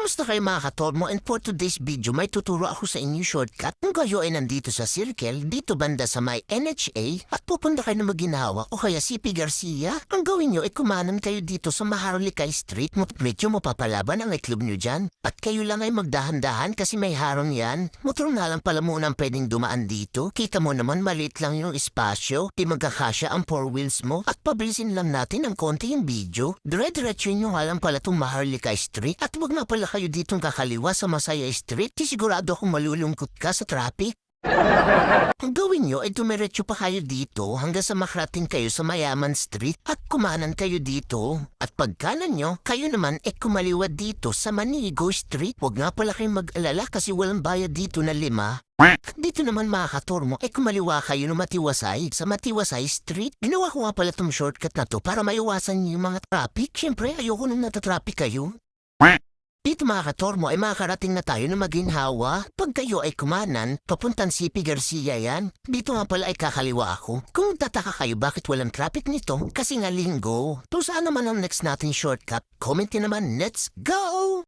Kamusta kayo mga katormo? And for today's video, may tuturo ako sa inyo shortcut. Kung kayo ay nandito sa circle, dito banda sa may NHA, at pupunta kayo na Maginhawa o kaya CP Garcia, ang gawin nyo ay kumanan kayo dito sa Maharlika Street. Medyo mapapalaban ang iklub nyo dyan. At kayo lang ay magdahan-dahan kasi may harang yan. Motor na lang pala muna ang pwedeng dumaan dito. Kita mo naman maliit lang yung espasyo. Di magkakasya ang four wheels mo. At pabilisin lang natin ang konti yung video. Dire-diretso nyo nga lang pala itong Maharlika Street. At wag na pala kayo ditong kakaliwa sa Masaya Street. Di sigurado akong malulungkot ka sa traffic. Ang gawin nyo ay dumiretso pa kayo dito hanggang sa makarating kayo sa Mayaman Street at kumanan kayo dito. At pagkanan nyo, kayo naman ay kumaliwa dito sa Manigo Street. Huwag nga pala kayong mag-alala kasi walang bayad dito na 5. Dito naman mga katormo ay kumaliwa kayo ng Matiwasay sa Matiwasay Street. Ginawa ko nga pala itong shortcut na to para maiwasan yung mga traffic. Siyempre ayoko nung natatraffic kayo. Dito mga katormo ay makakarating na tayo ng Maginhawa. Pag kayo ay kumanan, papuntang CP Garcia yan. Dito nga pala ay kakaliwa ako. Kung tataka kayo bakit walang traffic nito, kasi nga linggo. To saan naman ang next natin shortcut? Comment nyo naman, let's go!